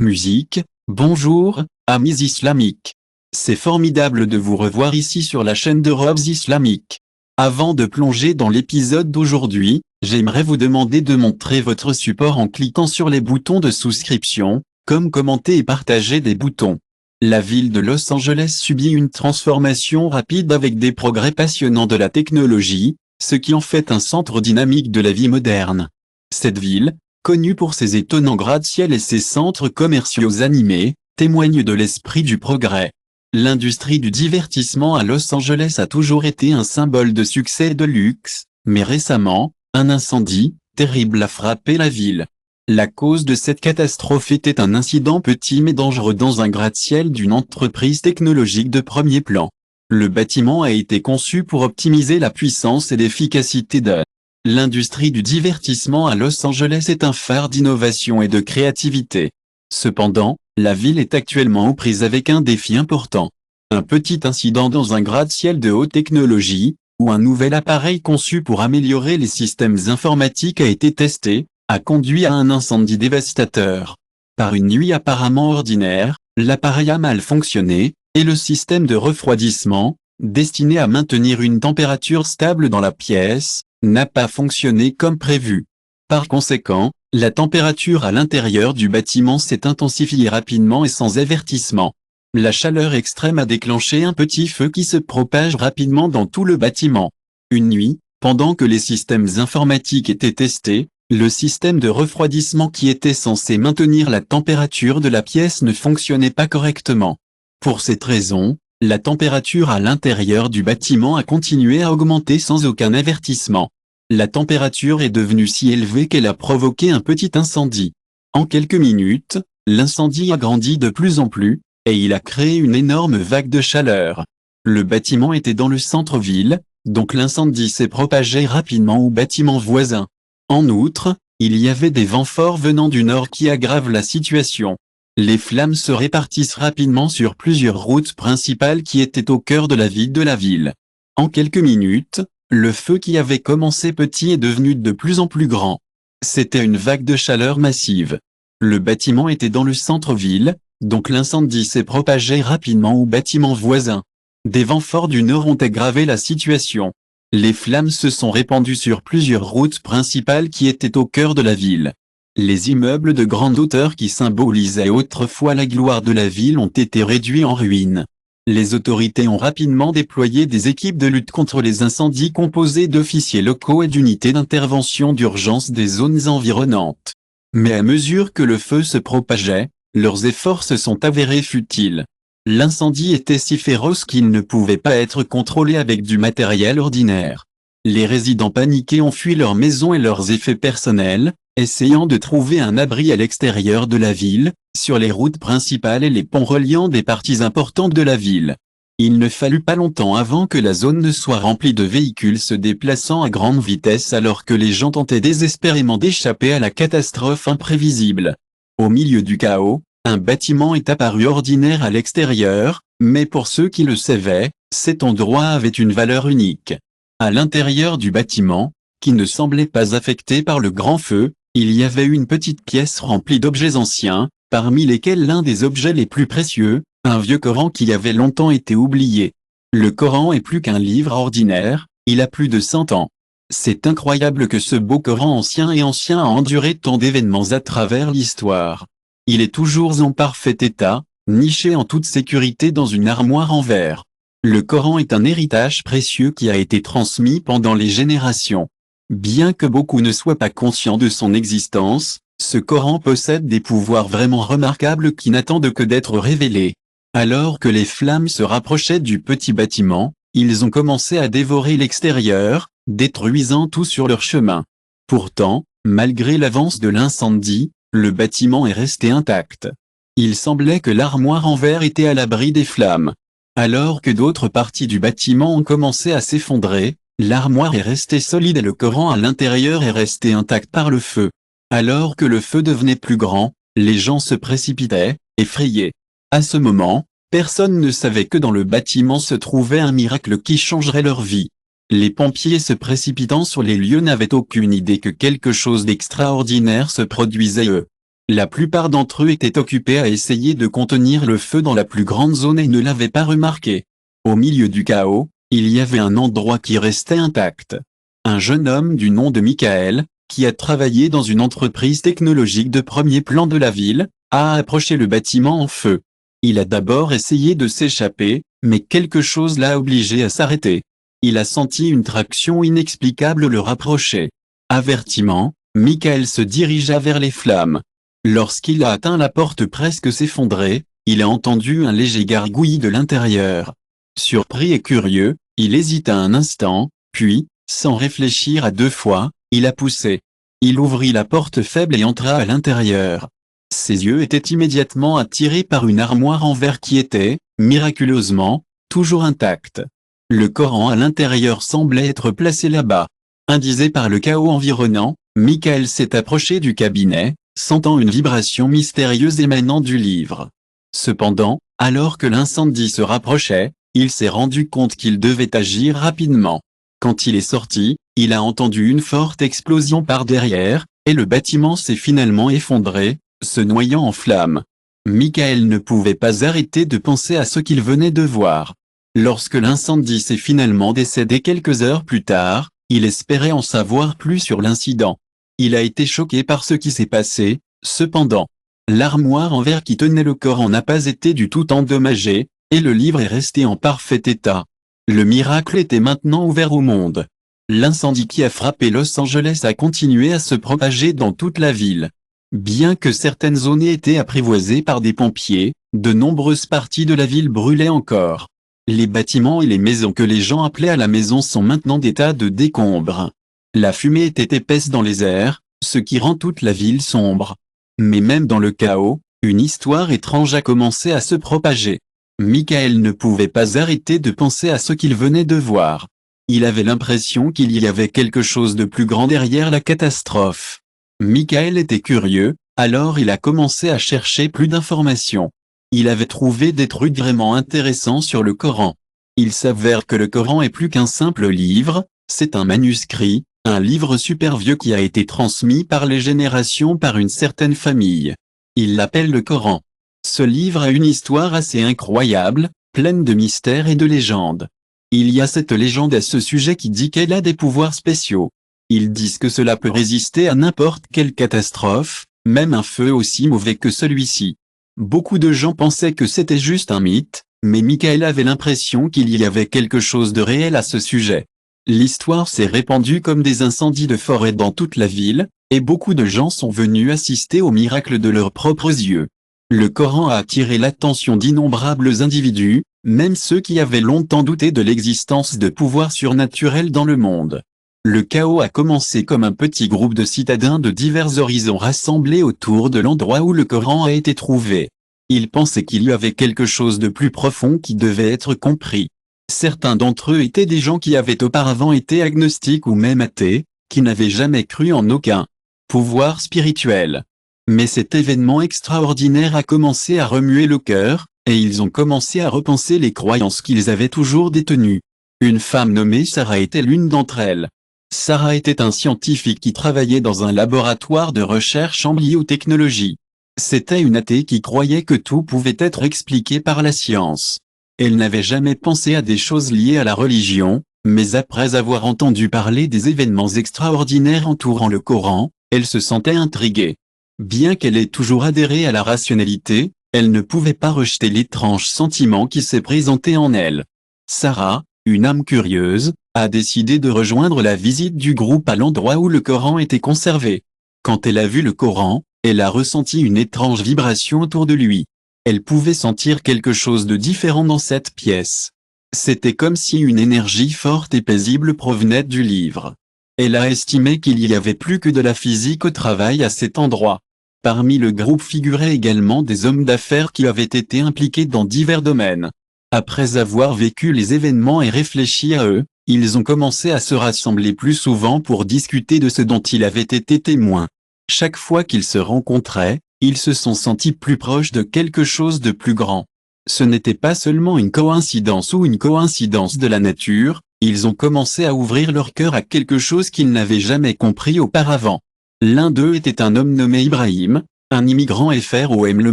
Musique, bonjour, amis islamiques. C'est formidable de vous revoir ici sur la chaîne de Robs Islamiques. Avant de plonger dans l'épisode d'aujourd'hui, j'aimerais vous demander de montrer votre support en cliquant sur les boutons de souscription, comme commenter et partager des boutons. La ville de Los Angeles subit une transformation rapide avec des progrès passionnants de la technologie, ce qui en fait un centre dynamique de la vie moderne. Cette ville, connue pour ses étonnants gratte-ciel et ses centres commerciaux animés, témoigne de l'esprit du progrès. L'industrie du divertissement à Los Angeles a toujours été un symbole de succès et de luxe, mais récemment, un incendie terrible a frappé la ville. La cause de cette catastrophe était un incident petit mais dangereux dans un gratte-ciel d'une entreprise technologique de premier plan. Le bâtiment a été conçu pour optimiser la puissance et l'efficacité de l'industrie du divertissement à Los Angeles est un phare d'innovation et de créativité. Cependant, la ville est actuellement aux prises avec un défi important. Un petit incident dans un gratte-ciel de haute technologie, où un nouvel appareil conçu pour améliorer les systèmes informatiques a été testé, a conduit à un incendie dévastateur. Par une nuit apparemment ordinaire, l'appareil a mal fonctionné, et le système de refroidissement, destiné à maintenir une température stable dans la pièce, n'a pas fonctionné comme prévu. Par conséquent, la température à l'intérieur du bâtiment s'est intensifiée rapidement et sans avertissement. La chaleur extrême a déclenché un petit feu qui se propage rapidement dans tout le bâtiment. Une nuit, pendant que les systèmes informatiques étaient testés, le système de refroidissement qui était censé maintenir la température de la pièce ne fonctionnait pas correctement. Pour cette raison, la température à l'intérieur du bâtiment a continué à augmenter sans aucun avertissement. La température est devenue si élevée qu'elle a provoqué un petit incendie. En quelques minutes, l'incendie a grandi de plus en plus, et il a créé une énorme vague de chaleur. Le bâtiment était dans le centre-ville, donc l'incendie s'est propagé rapidement aux bâtiments voisins. En outre, il y avait des vents forts venant du nord qui aggravent la situation. Les flammes se répartissent rapidement sur plusieurs routes principales qui étaient au cœur de la vie de la ville. En quelques minutes, le feu qui avait commencé petit est devenu de plus en plus grand. C'était une vague de chaleur massive. Le bâtiment était dans le centre-ville, donc l'incendie s'est propagé rapidement aux bâtiments voisins. Des vents forts du nord ont aggravé la situation. Les flammes se sont répandues sur plusieurs routes principales qui étaient au cœur de la ville. Les immeubles de grande hauteur qui symbolisaient autrefois la gloire de la ville ont été réduits en ruines. Les autorités ont rapidement déployé des équipes de lutte contre les incendies composées d'officiers locaux et d'unités d'intervention d'urgence des zones environnantes. Mais à mesure que le feu se propageait, leurs efforts se sont avérés futiles. L'incendie était si féroce qu'il ne pouvait pas être contrôlé avec du matériel ordinaire. Les résidents paniqués ont fui leurs maisons et leurs effets personnels, essayant de trouver un abri à l'extérieur de la ville, sur les routes principales et les ponts reliant des parties importantes de la ville. Il ne fallut pas longtemps avant que la zone ne soit remplie de véhicules se déplaçant à grande vitesse alors que les gens tentaient désespérément d'échapper à la catastrophe imprévisible. Au milieu du chaos, un bâtiment est apparu ordinaire à l'extérieur, mais pour ceux qui le savaient, cet endroit avait une valeur unique. À l'intérieur du bâtiment, qui ne semblait pas affecté par le grand feu, il y avait une petite pièce remplie d'objets anciens, parmi lesquels l'un des objets les plus précieux, un vieux Coran qui avait longtemps été oublié. Le Coran est plus qu'un livre ordinaire, il a plus de 100 ans. C'est incroyable que ce beau Coran ancien a enduré tant d'événements à travers l'histoire. Il est toujours en parfait état, niché en toute sécurité dans une armoire en verre. Le Coran est un héritage précieux qui a été transmis pendant les générations. Bien que beaucoup ne soient pas conscients de son existence, ce Coran possède des pouvoirs vraiment remarquables qui n'attendent que d'être révélés. Alors que les flammes se rapprochaient du petit bâtiment, ils ont commencé à dévorer l'extérieur, détruisant tout sur leur chemin. Pourtant, malgré l'avance de l'incendie, le bâtiment est resté intact. Il semblait que l'armoire en verre était à l'abri des flammes. Alors que d'autres parties du bâtiment ont commencé à s'effondrer, l'armoire est restée solide et le Coran à l'intérieur est resté intact par le feu. Alors que le feu devenait plus grand, les gens se précipitaient, effrayés. À ce moment, personne ne savait que dans le bâtiment se trouvait un miracle qui changerait leur vie. Les pompiers se précipitant sur les lieux n'avaient aucune idée que quelque chose d'extraordinaire se produisait eux. La plupart d'entre eux étaient occupés à essayer de contenir le feu dans la plus grande zone et ne l'avaient pas remarqué. Au milieu du chaos, il y avait un endroit qui restait intact. Un jeune homme du nom de Michael, qui a travaillé dans une entreprise technologique de premier plan de la ville, a approché le bâtiment en feu. Il a d'abord essayé de s'échapper, mais quelque chose l'a obligé à s'arrêter. Il a senti une traction inexplicable le rapprocher. Avertiment, Michael se dirigea vers les flammes. Lorsqu'il a atteint la porte presque s'effondrer, il a entendu un léger gargouillis de l'intérieur. Surpris et curieux, il hésita un instant, puis, sans réfléchir à deux fois, il a poussé. Il ouvrit la porte faible et entra à l'intérieur. Ses yeux étaient immédiatement attirés par une armoire en verre qui était, miraculeusement, toujours intacte. Le Coran à l'intérieur semblait être placé là-bas. Indisé par le chaos environnant, Michael s'est approché du cabinet, sentant une vibration mystérieuse émanant du livre. Cependant, alors que l'incendie se rapprochait, il s'est rendu compte qu'il devait agir rapidement. Quand il est sorti, il a entendu une forte explosion par derrière, et le bâtiment s'est finalement effondré, se noyant en flammes. Michael ne pouvait pas arrêter de penser à ce qu'il venait de voir. Lorsque l'incendie s'est finalement décédé quelques heures plus tard, il espérait en savoir plus sur l'incident. Il a été choqué par ce qui s'est passé, cependant. L'armoire en verre qui tenait le Coran n'a pas été du tout endommagée, et le livre est resté en parfait état. Le miracle était maintenant ouvert au monde. L'incendie qui a frappé Los Angeles a continué à se propager dans toute la ville. Bien que certaines zones aient été apprivoisées par des pompiers, de nombreuses parties de la ville brûlaient encore. Les bâtiments et les maisons que les gens appelaient à la maison sont maintenant des tas de décombres. La fumée était épaisse dans les airs, ce qui rend toute la ville sombre. Mais même dans le chaos, une histoire étrange a commencé à se propager. Michael ne pouvait pas arrêter de penser à ce qu'il venait de voir. Il avait l'impression qu'il y avait quelque chose de plus grand derrière la catastrophe. Michael était curieux, alors il a commencé à chercher plus d'informations. Il avait trouvé des trucs vraiment intéressants sur le Coran. Il s'avère que le Coran est plus qu'un simple livre, c'est un manuscrit, un livre super vieux qui a été transmis par les générations par une certaine famille. Il l'appelle le Coran. Ce livre a une histoire assez incroyable, pleine de mystères et de légendes. Il y a cette légende à ce sujet qui dit qu'elle a des pouvoirs spéciaux. Ils disent que cela peut résister à n'importe quelle catastrophe, même un feu aussi mauvais que celui-ci. Beaucoup de gens pensaient que c'était juste un mythe, mais Michael avait l'impression qu'il y avait quelque chose de réel à ce sujet. L'histoire s'est répandue comme des incendies de forêt dans toute la ville, et beaucoup de gens sont venus assister au miracle de leurs propres yeux. Le Coran a attiré l'attention d'innombrables individus, même ceux qui avaient longtemps douté de l'existence de pouvoirs surnaturels dans le monde. Le chaos a commencé comme un petit groupe de citadins de divers horizons rassemblés autour de l'endroit où le Coran a été trouvé. Ils pensaient qu'il y avait quelque chose de plus profond qui devait être compris. Certains d'entre eux étaient des gens qui avaient auparavant été agnostiques ou même athées, qui n'avaient jamais cru en aucun pouvoir spirituel. Mais cet événement extraordinaire a commencé à remuer le cœur, et ils ont commencé à repenser les croyances qu'ils avaient toujours détenues. Une femme nommée Sarah était l'une d'entre elles. Sarah était un scientifique qui travaillait dans un laboratoire de recherche en biotechnologie. C'était une athée qui croyait que tout pouvait être expliqué par la science. Elle n'avait jamais pensé à des choses liées à la religion, mais après avoir entendu parler des événements extraordinaires entourant le Coran, elle se sentait intriguée. Bien qu'elle ait toujours adhéré à la rationalité, elle ne pouvait pas rejeter l'étrange sentiment qui s'est présenté en elle. Sarah, une âme curieuse, a décidé de rejoindre la visite du groupe à l'endroit où le Coran était conservé. Quand elle a vu le Coran, elle a ressenti une étrange vibration autour de lui. Elle pouvait sentir quelque chose de différent dans cette pièce. C'était comme si une énergie forte et paisible provenait du livre. Elle a estimé qu'il y avait plus que de la physique au travail à cet endroit. Parmi le groupe figuraient également des hommes d'affaires qui avaient été impliqués dans divers domaines. Après avoir vécu les événements et réfléchi à eux, ils ont commencé à se rassembler plus souvent pour discuter de ce dont ils avaient été témoins. Chaque fois qu'ils se rencontraient, ils se sont sentis plus proches de quelque chose de plus grand. Ce n'était pas seulement une coïncidence ou une coïncidence de la nature, ils ont commencé à ouvrir leur cœur à quelque chose qu'ils n'avaient jamais compris auparavant. L'un d'eux était un homme nommé Ibrahim, un immigrant FROM le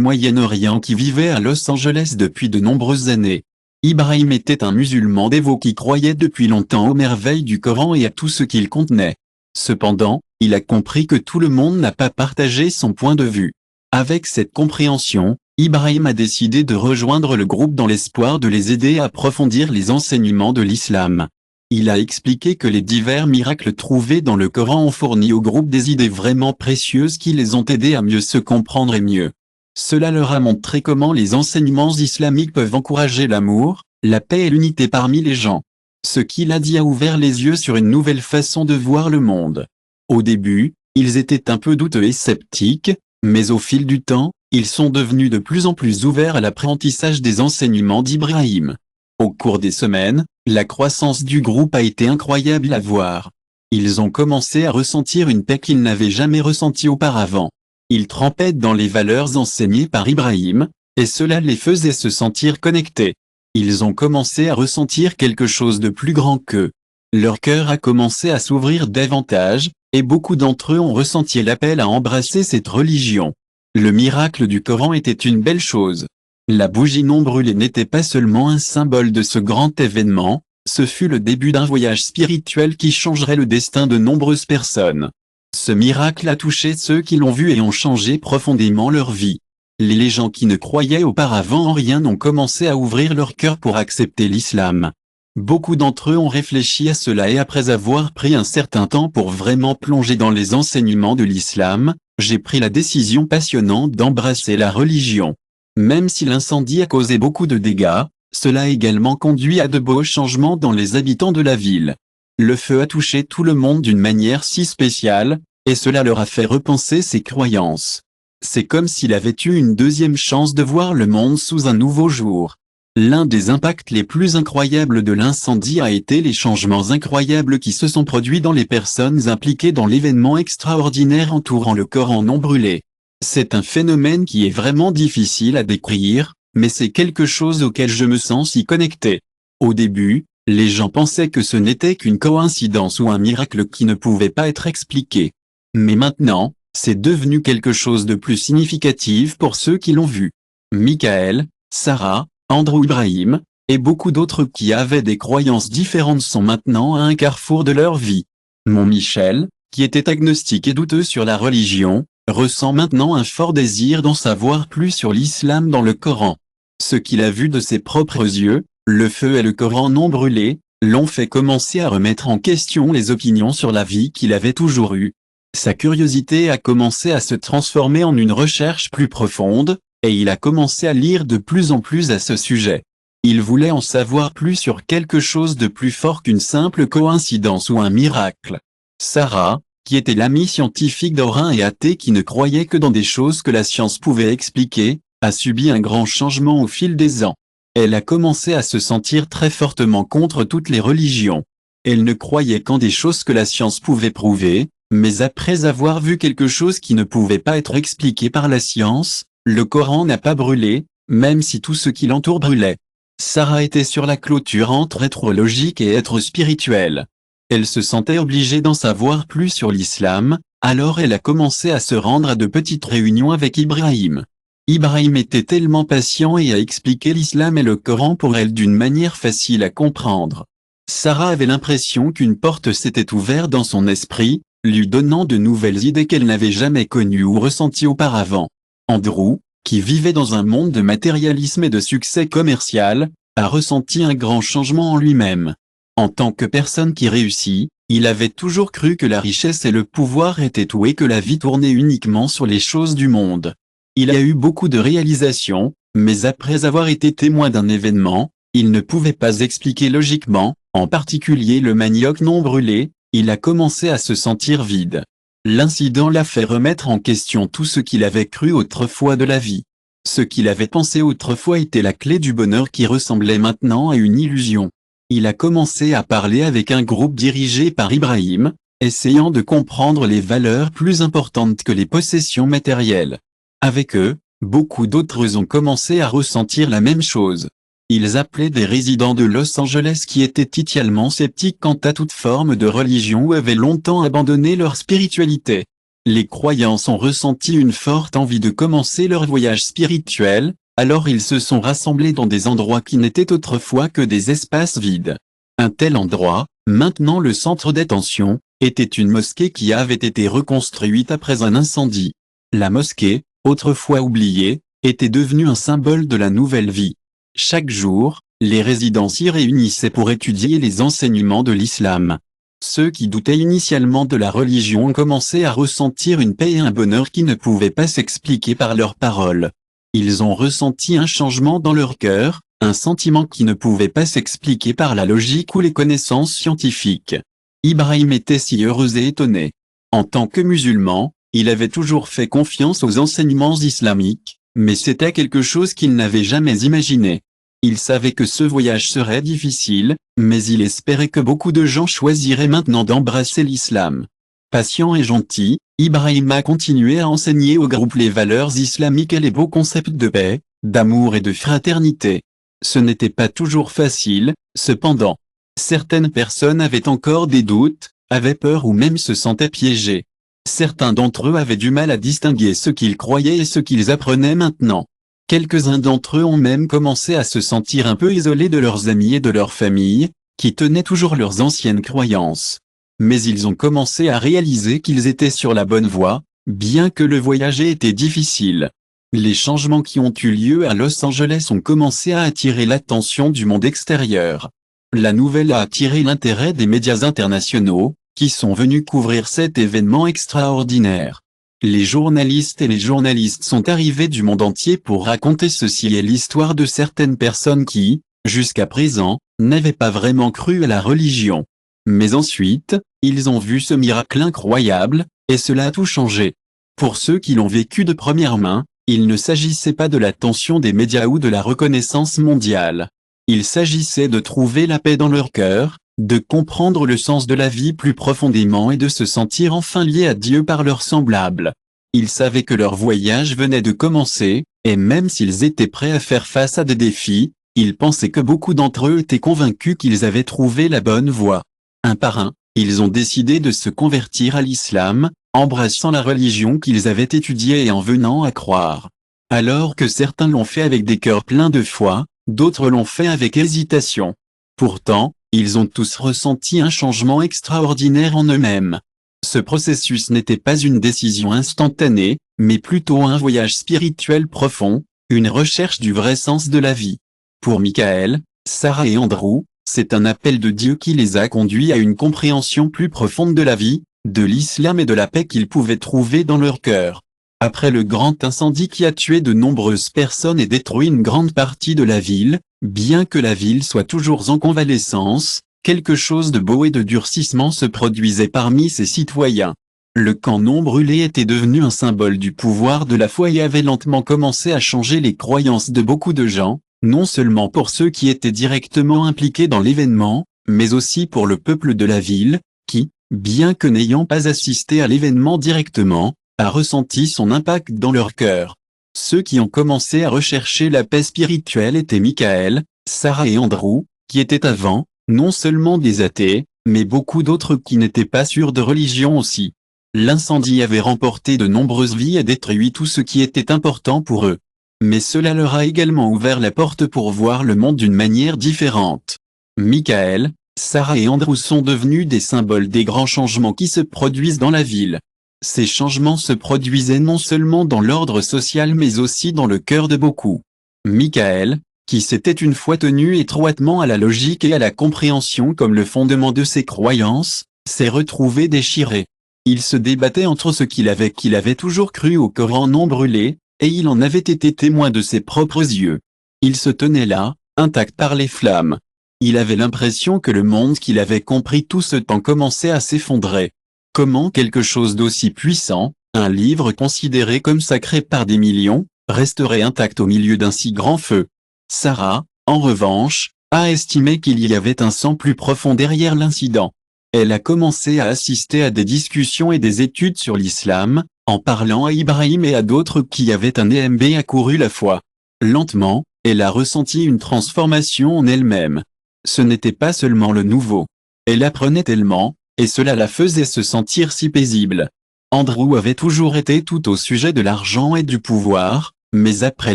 Moyen-Orient qui vivait à Los Angeles depuis de nombreuses années. Ibrahim était un musulman dévot qui croyait depuis longtemps aux merveilles du Coran et à tout ce qu'il contenait. Cependant, il a compris que tout le monde n'a pas partagé son point de vue. Avec cette compréhension, Ibrahim a décidé de rejoindre le groupe dans l'espoir de les aider à approfondir les enseignements de l'islam. Il a expliqué que les divers miracles trouvés dans le Coran ont fourni au groupe des idées vraiment précieuses qui les ont aidés à mieux se comprendre et mieux. Cela leur a montré comment les enseignements islamiques peuvent encourager l'amour, la paix et l'unité parmi les gens. Ce qu'il a dit a ouvert les yeux sur une nouvelle façon de voir le monde. Au début, ils étaient un peu douteux et sceptiques, mais au fil du temps, ils sont devenus de plus en plus ouverts à l'apprentissage des enseignements d'Ibrahim. Au cours des semaines, la croissance du groupe a été incroyable à voir. Ils ont commencé à ressentir une paix qu'ils n'avaient jamais ressentie auparavant. Ils trempaient dans les valeurs enseignées par Ibrahim, et cela les faisait se sentir connectés. Ils ont commencé à ressentir quelque chose de plus grand qu'eux. Leur cœur a commencé à s'ouvrir davantage, et beaucoup d'entre eux ont ressenti l'appel à embrasser cette religion. Le miracle du Coran était une belle chose. La bougie non brûlée n'était pas seulement un symbole de ce grand événement, ce fut le début d'un voyage spirituel qui changerait le destin de nombreuses personnes. Ce miracle a touché ceux qui l'ont vu et ont changé profondément leur vie. Les gens qui ne croyaient auparavant en rien ont commencé à ouvrir leur cœur pour accepter l'islam. Beaucoup d'entre eux ont réfléchi à cela et après avoir pris un certain temps pour vraiment plonger dans les enseignements de l'islam, j'ai pris la décision passionnante d'embrasser la religion. Même si l'incendie a causé beaucoup de dégâts, cela a également conduit à de beaux changements dans les habitants de la ville. Le feu a touché tout le monde d'une manière si spéciale, et cela leur a fait repenser ses croyances. C'est comme s'il avait eu une deuxième chance de voir le monde sous un nouveau jour. L'un des impacts les plus incroyables de l'incendie a été les changements incroyables qui se sont produits dans les personnes impliquées dans l'événement extraordinaire entourant le Coran non brûlé. C'est un phénomène qui est vraiment difficile à décrire, mais c'est quelque chose auquel je me sens si connecté. Au début, les gens pensaient que ce n'était qu'une coïncidence ou un miracle qui ne pouvait pas être expliqué. Mais maintenant, c'est devenu quelque chose de plus significatif pour ceux qui l'ont vu. Michael, Sarah, Andrew Ibrahim, et beaucoup d'autres qui avaient des croyances différentes sont maintenant à un carrefour de leur vie. Mon Michel, qui était agnostique et douteux sur la religion, ressent maintenant un fort désir d'en savoir plus sur l'islam dans le Coran. Ce qu'il a vu de ses propres yeux, le feu et le Coran non brûlé, l'ont fait commencer à remettre en question les opinions sur la vie qu'il avait toujours eue. Sa curiosité a commencé à se transformer en une recherche plus profonde, et il a commencé à lire de plus en plus à ce sujet. Il voulait en savoir plus sur quelque chose de plus fort qu'une simple coïncidence ou un miracle. Sarah, qui était l'amie scientifique d'Orin et athée qui ne croyait que dans des choses que la science pouvait expliquer, a subi un grand changement au fil des ans. Elle a commencé à se sentir très fortement contre toutes les religions. Elle ne croyait qu'en des choses que la science pouvait prouver, mais après avoir vu quelque chose qui ne pouvait pas être expliqué par la science, le Coran n'a pas brûlé, même si tout ce qui l'entoure brûlait. Sarah était sur la clôture entre être logique et être spirituel. Elle se sentait obligée d'en savoir plus sur l'islam, alors elle a commencé à se rendre à de petites réunions avec Ibrahim. Ibrahim était tellement patient et a expliqué l'islam et le Coran pour elle d'une manière facile à comprendre. Sarah avait l'impression qu'une porte s'était ouverte dans son esprit, lui donnant de nouvelles idées qu'elle n'avait jamais connues ou ressenties auparavant. Andrew, qui vivait dans un monde de matérialisme et de succès commercial, a ressenti un grand changement en lui-même. En tant que personne qui réussit, il avait toujours cru que la richesse et le pouvoir étaient tout et que la vie tournait uniquement sur les choses du monde. Il a eu beaucoup de réalisations, mais après avoir été témoin d'un événement, il ne pouvait pas expliquer logiquement, en particulier le manioc non brûlé, il a commencé à se sentir vide. L'incident l'a fait remettre en question tout ce qu'il avait cru autrefois de la vie. Ce qu'il avait pensé autrefois était la clé du bonheur qui ressemblait maintenant à une illusion. Il a commencé à parler avec un groupe dirigé par Ibrahim, essayant de comprendre les valeurs plus importantes que les possessions matérielles. Avec eux, beaucoup d'autres ont commencé à ressentir la même chose. Ils appelaient des résidents de Los Angeles qui étaient initialement sceptiques quant à toute forme de religion ou avaient longtemps abandonné leur spiritualité. Les croyants ont ressenti une forte envie de commencer leur voyage spirituel, alors ils se sont rassemblés dans des endroits qui n'étaient autrefois que des espaces vides. Un tel endroit, maintenant le centre d'attention, était une mosquée qui avait été reconstruite après un incendie. La mosquée, autrefois oubliée, était devenue un symbole de la nouvelle vie. Chaque jour, les résidents s'y réunissaient pour étudier les enseignements de l'islam. Ceux qui doutaient initialement de la religion ont commencé à ressentir une paix et un bonheur qui ne pouvaient pas s'expliquer par leurs paroles. Ils ont ressenti un changement dans leur cœur, un sentiment qui ne pouvait pas s'expliquer par la logique ou les connaissances scientifiques. Ibrahim était si heureux et étonné. En tant que musulman, il avait toujours fait confiance aux enseignements islamiques, mais c'était quelque chose qu'il n'avait jamais imaginé. Il savait que ce voyage serait difficile, mais il espérait que beaucoup de gens choisiraient maintenant d'embrasser l'islam. Patient et gentil, Ibrahim a continué à enseigner au groupe les valeurs islamiques et les beaux concepts de paix, d'amour et de fraternité. Ce n'était pas toujours facile, cependant. Certaines personnes avaient encore des doutes, avaient peur ou même se sentaient piégées. Certains d'entre eux avaient du mal à distinguer ce qu'ils croyaient et ce qu'ils apprenaient maintenant. Quelques-uns d'entre eux ont même commencé à se sentir un peu isolés de leurs amis et de leur famille, qui tenaient toujours leurs anciennes croyances. Mais ils ont commencé à réaliser qu'ils étaient sur la bonne voie, bien que le voyage ait été difficile. Les changements qui ont eu lieu à Los Angeles ont commencé à attirer l'attention du monde extérieur. La nouvelle a attiré l'intérêt des médias internationaux, qui sont venus couvrir cet événement extraordinaire. Les journalistes et les journalistes sont arrivés du monde entier pour raconter ceci et l'histoire de certaines personnes qui, jusqu'à présent, n'avaient pas vraiment cru à la religion. Mais ensuite, ils ont vu ce miracle incroyable, et cela a tout changé. Pour ceux qui l'ont vécu de première main, il ne s'agissait pas de l'attention des médias ou de la reconnaissance mondiale. Il s'agissait de trouver la paix dans leur cœur, de comprendre le sens de la vie plus profondément et de se sentir enfin liés à Dieu par leurs semblables. Ils savaient que leur voyage venait de commencer, et même s'ils étaient prêts à faire face à des défis, ils pensaient que beaucoup d'entre eux étaient convaincus qu'ils avaient trouvé la bonne voie. Un par un, ils ont décidé de se convertir à l'islam, embrassant la religion qu'ils avaient étudiée et en venant à croire. Alors que certains l'ont fait avec des cœurs pleins de foi, d'autres l'ont fait avec hésitation. Pourtant, ils ont tous ressenti un changement extraordinaire en eux-mêmes. Ce processus n'était pas une décision instantanée, mais plutôt un voyage spirituel profond, une recherche du vrai sens de la vie. Pour Michael, Sarah et Andrew, c'est un appel de Dieu qui les a conduits à une compréhension plus profonde de la vie, de l'islam et de la paix qu'ils pouvaient trouver dans leur cœur. Après le grand incendie qui a tué de nombreuses personnes et détruit une grande partie de la ville, bien que la ville soit toujours en convalescence, quelque chose de beau et de durcissement se produisait parmi ses citoyens. Le camp non brûlé était devenu un symbole du pouvoir de la foi et avait lentement commencé à changer les croyances de beaucoup de gens, non seulement pour ceux qui étaient directement impliqués dans l'événement, mais aussi pour le peuple de la ville, qui, bien que n'ayant pas assisté à l'événement directement, a ressenti son impact dans leur cœur. Ceux qui ont commencé à rechercher la paix spirituelle étaient Michael, Sarah et Andrew, qui étaient avant, non seulement des athées, mais beaucoup d'autres qui n'étaient pas sûrs de religion aussi. L'incendie avait remporté de nombreuses vies et détruit tout ce qui était important pour eux. Mais cela leur a également ouvert la porte pour voir le monde d'une manière différente. Michael, Sarah et Andrew sont devenus des symboles des grands changements qui se produisent dans la ville. Ces changements se produisaient non seulement dans l'ordre social mais aussi dans le cœur de beaucoup. Michael, qui s'était une fois tenu étroitement à la logique et à la compréhension comme le fondement de ses croyances, s'est retrouvé déchiré. Il se débattait entre ce qu'il avait toujours cru au Coran non brûlé, et il en avait été témoin de ses propres yeux. Il se tenait là, intact par les flammes. Il avait l'impression que le monde qu'il avait compris tout ce temps commençait à s'effondrer. Comment quelque chose d'aussi puissant, un livre considéré comme sacré par des millions, resterait intact au milieu d'un si grand feu? Sarah, en revanche, a estimé qu'il y avait un sens plus profond derrière l'incident. Elle a commencé à assister à des discussions et des études sur l'islam, en parlant à Ibrahim et à d'autres qui avaient un EMB accouru la foi. Lentement, elle a ressenti une transformation en elle-même. Ce n'était pas seulement le nouveau. Elle apprenait tellement, et cela la faisait se sentir si paisible. Andrew avait toujours été tout au sujet de l'argent et du pouvoir, mais après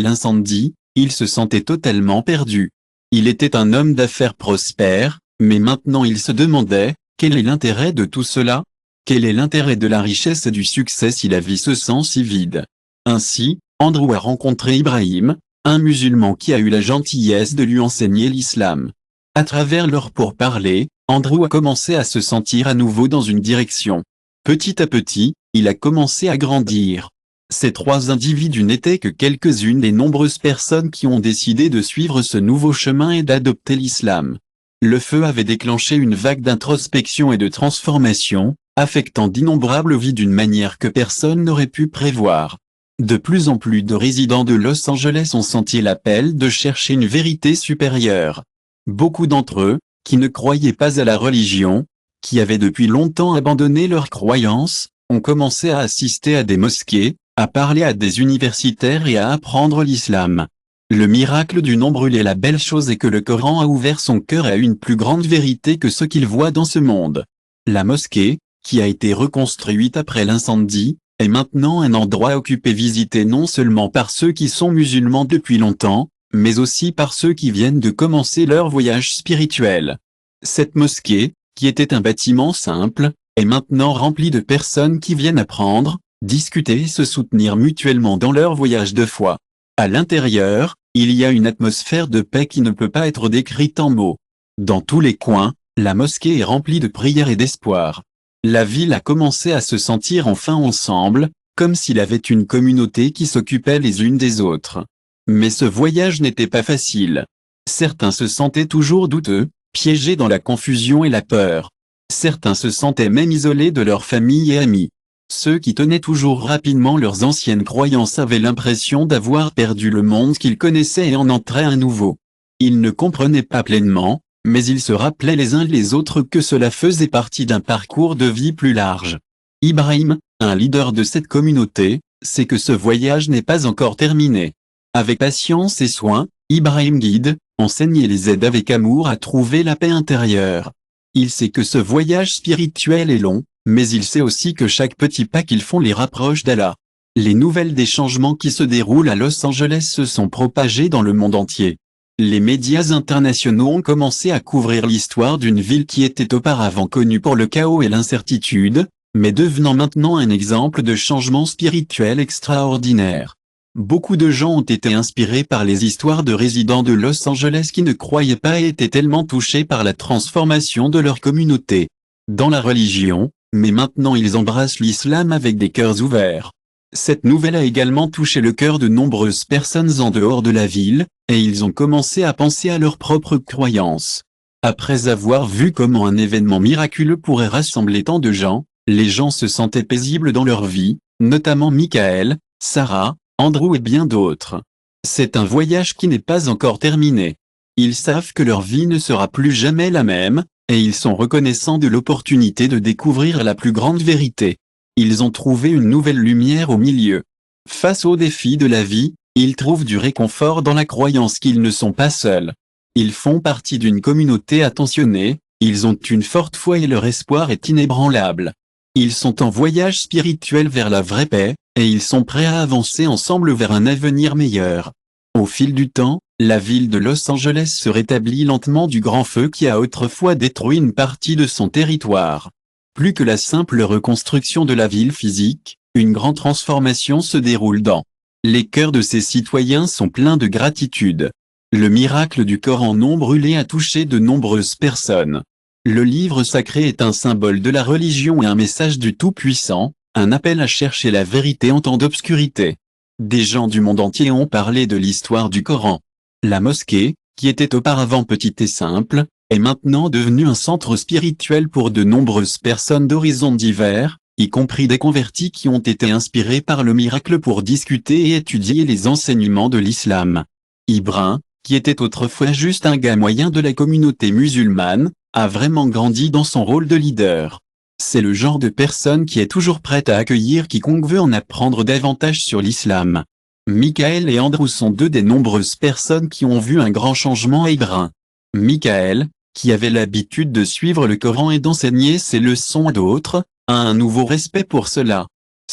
l'incendie, il se sentait totalement perdu. Il était un homme d'affaires prospère, mais maintenant il se demandait, quel est l'intérêt de tout cela? Quel est l'intérêt de la richesse et du succès si la vie se sent si vide? Ainsi, Andrew a rencontré Ibrahim, un musulman qui a eu la gentillesse de lui enseigner l'islam. À travers leur pourparlers, Andrew a commencé à se sentir à nouveau dans une direction. Petit à petit, il a commencé à grandir. Ces trois individus n'étaient que quelques-unes des nombreuses personnes qui ont décidé de suivre ce nouveau chemin et d'adopter l'islam. Le feu avait déclenché une vague d'introspection et de transformation, affectant d'innombrables vies d'une manière que personne n'aurait pu prévoir. De plus en plus de résidents de Los Angeles ont senti l'appel de chercher une vérité supérieure. Beaucoup d'entre eux, qui ne croyaient pas à la religion, qui avaient depuis longtemps abandonné leurs croyances, ont commencé à assister à des mosquées, à parler à des universitaires et à apprendre l'islam. Le miracle du non brûlé, la belle chose est que le Coran a ouvert son cœur à une plus grande vérité que ce qu'il voit dans ce monde. La mosquée, qui a été reconstruite après l'incendie, est maintenant un endroit occupé visité non seulement par ceux qui sont musulmans depuis longtemps, mais aussi par ceux qui viennent de commencer leur voyage spirituel. Cette mosquée, qui était un bâtiment simple, est maintenant remplie de personnes qui viennent apprendre, discuter et se soutenir mutuellement dans leur voyage de foi. À l'intérieur, il y a une atmosphère de paix qui ne peut pas être décrite en mots. Dans tous les coins, la mosquée est remplie de prières et d'espoir. La ville a commencé à se sentir enfin ensemble, comme s'il avait une communauté qui s'occupait les unes des autres. Mais ce voyage n'était pas facile. Certains se sentaient toujours douteux, piégés dans la confusion et la peur. Certains se sentaient même isolés de leur famille et amis. Ceux qui tenaient toujours rapidement leurs anciennes croyances avaient l'impression d'avoir perdu le monde qu'ils connaissaient et en entraient un nouveau. Ils ne comprenaient pas pleinement, mais ils se rappelaient les uns les autres que cela faisait partie d'un parcours de vie plus large. Ibrahim, un leader de cette communauté, sait que ce voyage n'est pas encore terminé. Avec patience et soin, Ibrahim guide, enseigne et les aide avec amour à trouver la paix intérieure. Il sait que ce voyage spirituel est long, mais il sait aussi que chaque petit pas qu'ils font les rapproche d'Allah. Les nouvelles des changements qui se déroulent à Los Angeles se sont propagées dans le monde entier. Les médias internationaux ont commencé à couvrir l'histoire d'une ville qui était auparavant connue pour le chaos et l'incertitude, mais devenant maintenant un exemple de changement spirituel extraordinaire. Beaucoup de gens ont été inspirés par les histoires de résidents de Los Angeles qui ne croyaient pas et étaient tellement touchés par la transformation de leur communauté dans la religion, mais maintenant ils embrassent l'islam avec des cœurs ouverts. Cette nouvelle a également touché le cœur de nombreuses personnes en dehors de la ville, et ils ont commencé à penser à leurs propres croyances. Après avoir vu comment un événement miraculeux pourrait rassembler tant de gens, les gens se sentaient paisibles dans leur vie, notamment Michael, Sarah, Andrew et bien d'autres. C'est un voyage qui n'est pas encore terminé. Ils savent que leur vie ne sera plus jamais la même, et ils sont reconnaissants de l'opportunité de découvrir la plus grande vérité. Ils ont trouvé une nouvelle lumière au milieu. Face aux défis de la vie, ils trouvent du réconfort dans la croyance qu'ils ne sont pas seuls. Ils font partie d'une communauté attentionnée, ils ont une forte foi et leur espoir est inébranlable. Ils sont en voyage spirituel vers la vraie paix, et ils sont prêts à avancer ensemble vers un avenir meilleur. Au fil du temps, la ville de Los Angeles se rétablit lentement du grand feu qui a autrefois détruit une partie de son territoire. Plus que la simple reconstruction de la ville physique, une grande transformation se déroule dans les cœurs de ses citoyens sont pleins de gratitude. Le miracle du Coran non brûlé a touché de nombreuses personnes. Le livre sacré est un symbole de la religion et un message du Tout-Puissant, un appel à chercher la vérité en temps d'obscurité. Des gens du monde entier ont parlé de l'histoire du Coran. La mosquée, qui était auparavant petite et simple, est maintenant devenue un centre spirituel pour de nombreuses personnes d'horizons divers, y compris des convertis qui ont été inspirés par le miracle pour discuter et étudier les enseignements de l'islam. Ibrahim, qui était autrefois juste un gars moyen de la communauté musulmane, a vraiment grandi dans son rôle de leader. C'est le genre de personne qui est toujours prête à accueillir quiconque veut en apprendre davantage sur l'islam. Michael et Andrew sont deux des nombreuses personnes qui ont vu un grand changement à Ibrahim. Michael, qui avait l'habitude de suivre le Coran et d'enseigner ses leçons à d'autres, a un nouveau respect pour cela.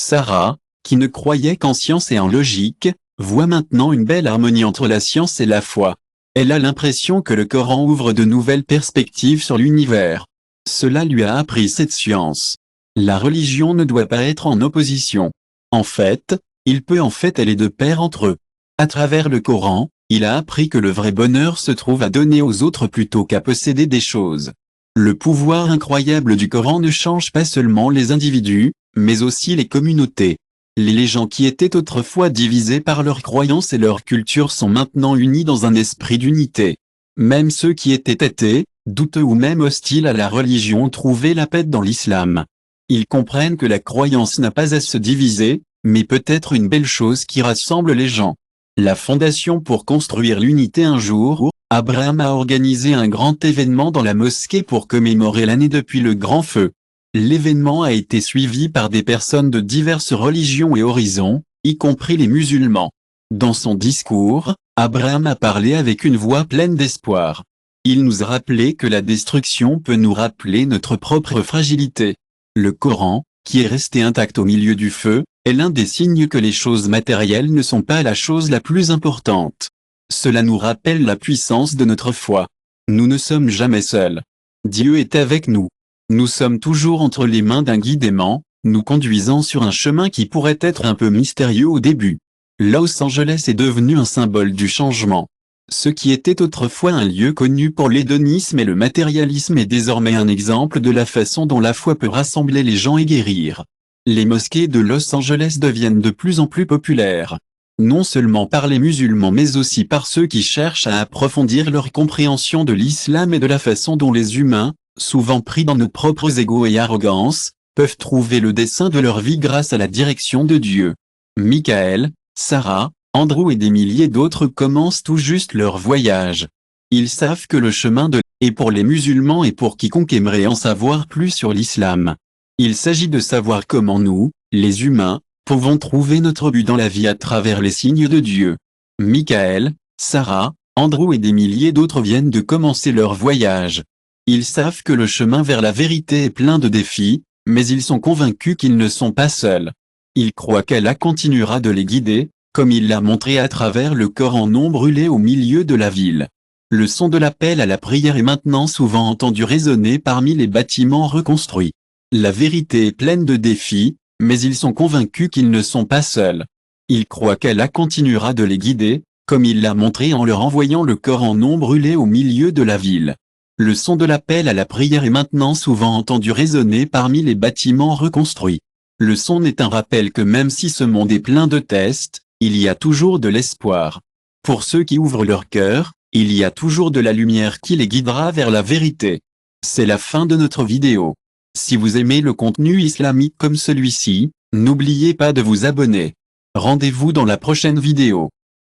Sarah, qui ne croyait qu'en science et en logique, voit maintenant une belle harmonie entre la science et la foi. Elle a l'impression que le Coran ouvre de nouvelles perspectives sur l'univers. Cela lui a appris cette science. La religion ne doit pas être en opposition. En fait, il peut aller de pair entre eux. À travers le Coran, il a appris que le vrai bonheur se trouve à donner aux autres plutôt qu'à posséder des choses. Le pouvoir incroyable du Coran ne change pas seulement les individus, mais aussi les communautés. Les gens qui étaient autrefois divisés par leurs croyances et leur culture sont maintenant unis dans un esprit d'unité. Même ceux qui étaient athées, douteux ou même hostiles à la religion ont trouvé la paix dans l'islam. Ils comprennent que la croyance n'a pas à se diviser, mais peut être une belle chose qui rassemble les gens. La fondation pour construire l'unité. Un jour, Abraham a organisé un grand événement dans la mosquée pour commémorer l'année depuis le grand feu. L'événement a été suivi par des personnes de diverses religions et horizons, y compris les musulmans. Dans son discours, Abraham a parlé avec une voix pleine d'espoir. Il nous a rappelé que la destruction peut nous rappeler notre propre fragilité. Le Coran, qui est resté intact au milieu du feu, est l'un des signes que les choses matérielles ne sont pas la chose la plus importante. Cela nous rappelle la puissance de notre foi. Nous ne sommes jamais seuls. Dieu est avec nous. Nous sommes toujours entre les mains d'un guide aimant, nous conduisant sur un chemin qui pourrait être un peu mystérieux au début. Los Angeles est devenu un symbole du changement. Ce qui était autrefois un lieu connu pour l'hédonisme et le matérialisme est désormais un exemple de la façon dont la foi peut rassembler les gens et guérir. Les mosquées de Los Angeles deviennent de plus en plus populaires. Non seulement par les musulmans mais aussi par ceux qui cherchent à approfondir leur compréhension de l'islam et de la façon dont les humains, souvent pris dans nos propres égos et arrogances, peuvent trouver le dessein de leur vie grâce à la direction de Dieu. Michael, Sarah, Andrew et des milliers d'autres commencent tout juste leur voyage. Ils savent que le chemin de est pour les musulmans et pour quiconque aimerait en savoir plus sur l'islam. Il s'agit de savoir comment nous, les humains, pouvons trouver notre but dans la vie à travers les signes de Dieu. Michael, Sarah, Andrew et des milliers d'autres viennent de commencer leur voyage. Ils savent que le chemin vers la vérité est plein de défis, mais ils sont convaincus qu'ils ne sont pas seuls. Ils croient qu'Allah continuera de les guider, comme il l'a montré à travers le Coran non brûlé au milieu de la ville. Le son de l'appel à la prière est maintenant souvent entendu résonner parmi les bâtiments reconstruits. La vérité est pleine de défis, mais ils sont convaincus qu'ils ne sont pas seuls. Ils croient qu'Allah continuera de les guider, comme il l'a montré en leur envoyant le Coran non brûlé au milieu de la ville. Le son de l'appel à la prière est maintenant souvent entendu résonner parmi les bâtiments reconstruits. Le son est un rappel que même si ce monde est plein de tests, il y a toujours de l'espoir. Pour ceux qui ouvrent leur cœur, il y a toujours de la lumière qui les guidera vers la vérité. C'est la fin de notre vidéo. Si vous aimez le contenu islamique comme celui-ci, n'oubliez pas de vous abonner. Rendez-vous dans la prochaine vidéo.